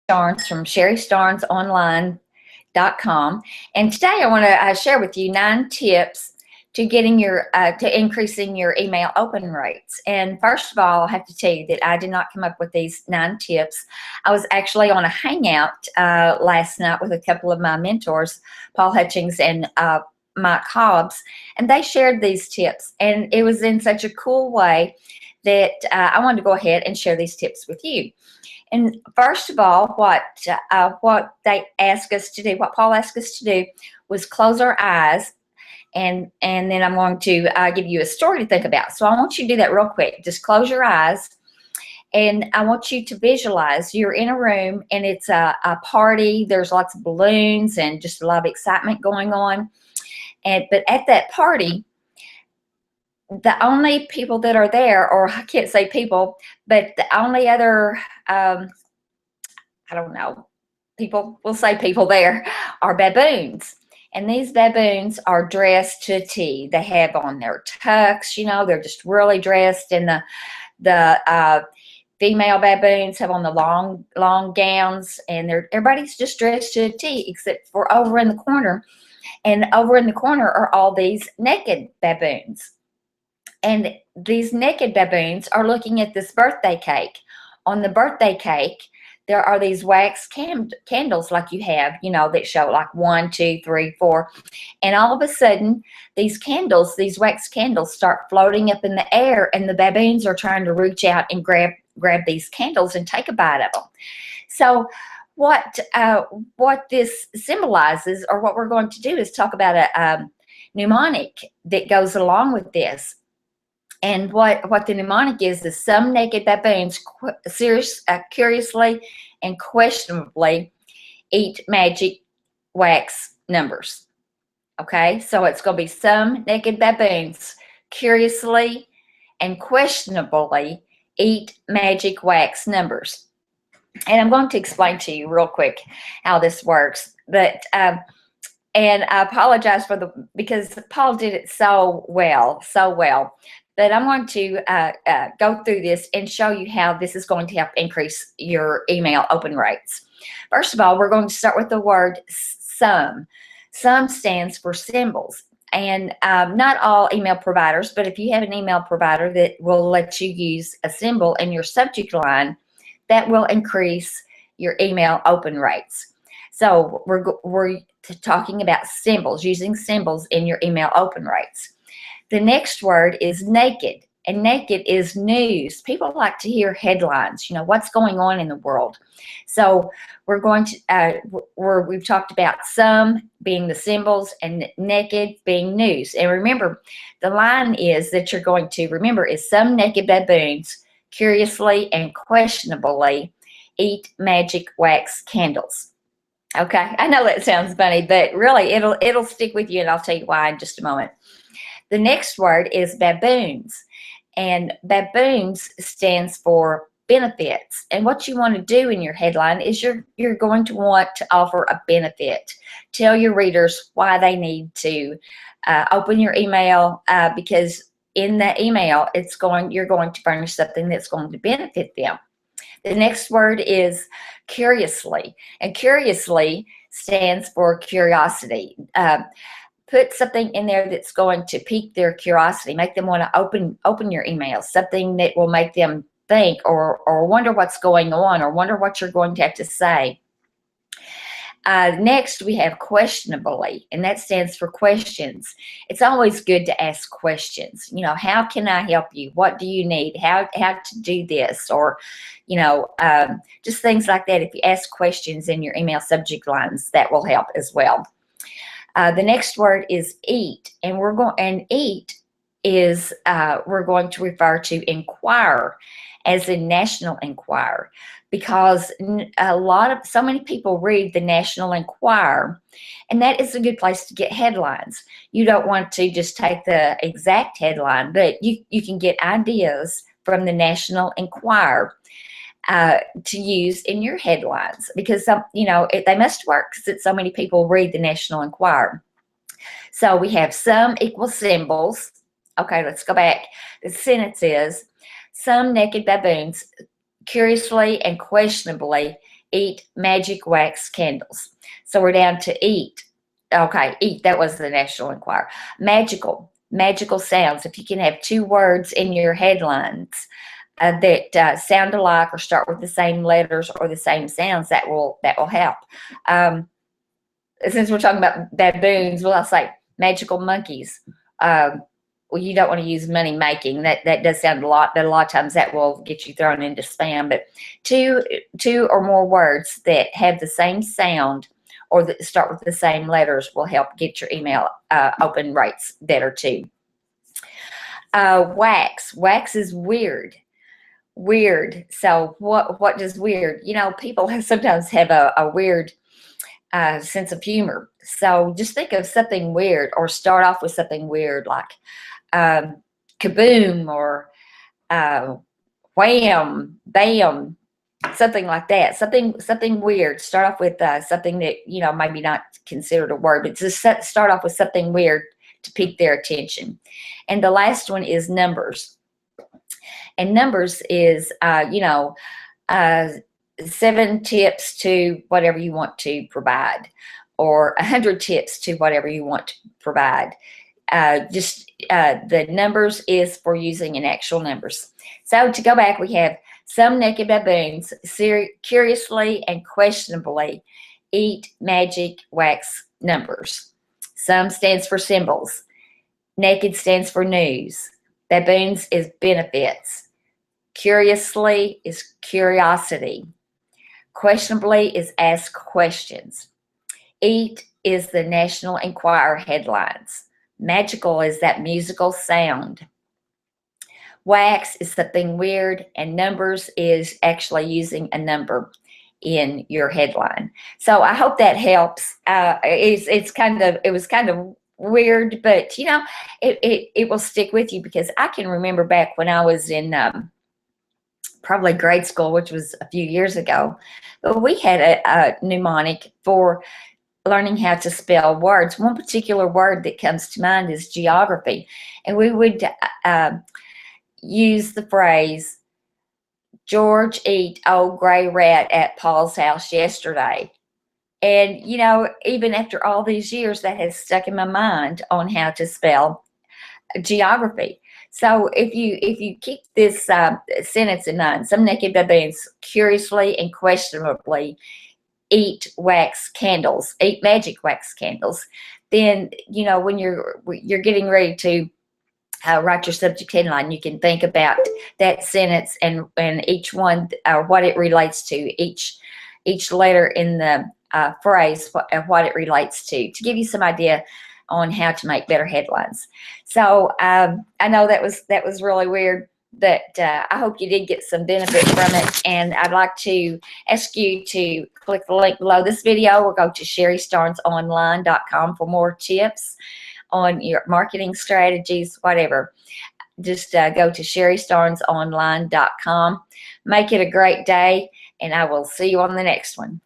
Starnes from SherryStarnesOnline.com, and today I want to share with you 9 tips to getting your to increasing your email open rates. And first of all, I have to tell you that I did not come up with these 9 tips. I was actually on a hangout last night with a couple of my mentors, Paul Hutchings and Mike Hobbs, and they shared these tips, and it was in such a cool way that I wanted to go ahead and share these tips with you. And first of all, what they asked us to do, what Paul asked us to do, was close our eyes, and then I'm going to give you a story to think about. So I want you to do that real quick. Just close your eyes, and I want you to visualize you're in a room, and it's a party. There's lots of balloons and just a lot of excitement going on. But at that party, the only people that are there, or I can't say people, but the only other, I don't know, people, we'll say people there, are baboons. And these baboons are dressed to a T. They have on their tux, you know, they're just really dressed. And the female baboons have on the long gowns, and everybody's just dressed to a T, except for over in the corner. And over in the corner are all these naked baboons. And these naked baboons are looking at this birthday cake. On the birthday cake, there are these wax candles like you have, you know, that show like 1, 2, 3, 4. And all of a sudden, these candles, these wax candles, start floating up in the air, and the baboons are trying to reach out and grab these candles and take a bite of them. So what this symbolizes, or what we're going to do, is talk about a mnemonic that goes along with this. And what the mnemonic is some naked baboons curiously and questionably eat magic wax numbers. Okay, so it's going to be some naked baboons curiously and questionably eat magic wax numbers. And I'm going to explain to you real quick how this works. But and I apologize because Paul did it so well. But I'm going to go through this and show you how this is going to help increase your email open rates. First of all, we're going to start with the word some. Some stands for symbols. And not all email providers, but if you have an email provider that will let you use a symbol in your subject line, that will increase your email open rates. So we're talking about symbols, using symbols in your email open rates. The next word is naked, and naked is news. People like to hear headlines, you know, what's going on in the world. So we're going to, we've talked about some being the symbols and naked being news. And remember, the line is that you're going to remember is some naked baboons curiously and questionably eat magic wax candles. Okay, I know that sounds funny, but really it'll stick with you, and I'll tell you why in just a moment. The next word is baboons, and baboons stands for benefits. And what you want to do in your headline is you're going to want to offer a benefit. Tell your readers why they need to open your email, because in that email you're going to furnish something that's going to benefit them. The next word is curiously, and curiously stands for curiosity. Put something in there that's going to pique their curiosity, make them want to open your email, something that will make them think or wonder what's going on, or wonder what you're going to have to say. Next, we have questionably, and that stands for questions. It's always good to ask questions. You know, how can I help you? What do you need? How to do this? Or, you know, just things like that. If you ask questions in your email subject lines, that will help as well. The next word is eat, and we're going to refer to inquire, as in National Enquirer, because so many people read the National Enquirer, and that is a good place to get headlines. You don't want to just take the exact headline, but you can get ideas from the National Enquirer to use in your headlines, because they must work because so many people read the National Enquirer. So we have some equals symbols. Okay, let's go back. The sentence is, some naked baboons curiously and questionably Eat magic wax candles. So we're down to eat. Okay, eat, that was the National Enquirer. Magical sounds. If you can have 2 words in your headlines that sound alike or start with the same letters or the same sounds, that will help. Since we're talking about baboons, well, I'll say magical monkeys. Well, you don't want to use money making. That does sound a lot, but a lot of times that will get you thrown into spam. But two or more words that have the same sound or that start with the same letters will help get your email open rates better too. Wax is weird. So what does weird? You know, people sometimes have a weird sense of humor. So just think of something weird, or start off with something weird like kaboom, or wham, bam, something like that. Something weird. Start off with something that, you know, maybe not considered a word, but just start off with something weird to pique their attention. And the last one is numbers. And numbers is, 7 tips to whatever you want to provide, or 100 tips to whatever you want to provide. The numbers is for using in actual numbers. So to go back, we have some naked baboons curiously and questionably eat magic wax numbers. Some stands for symbols. Naked stands for news. Baboons is benefits. Curiously is curiosity. Questionably is ask questions. Eat is the National Enquirer headlines. Magical is that musical sound. Wax is something weird, and numbers is actually using a number in your headline. So I hope that helps. It was kind of weird, but you know, it will stick with you, because I can remember back when I was in probably grade school, which was a few years ago, but we had a mnemonic for learning how to spell words. One particular word that comes to mind is geography, and we would use the phrase, George ate old gray rat at Paul's house yesterday. And you know, even after all these years, that has stuck in my mind on how to spell geography. So if you keep this sentence in mind, some naked baboons curiously and questionably eat magic wax candles, then you know, when you're getting ready to write your subject headline, you can think about that sentence and each one, what it relates to, each letter in the phrase, what it relates to give you some idea on how to make better headlines. So I know that was really weird, but I hope you did get some benefit from it. And I'd like to ask you to click the link below this video, or go to sherrystarnesonline.com for more tips on your marketing strategies, whatever. Just go to sherrystarnesonline.com. Make it a great day, and I will see you on the next one.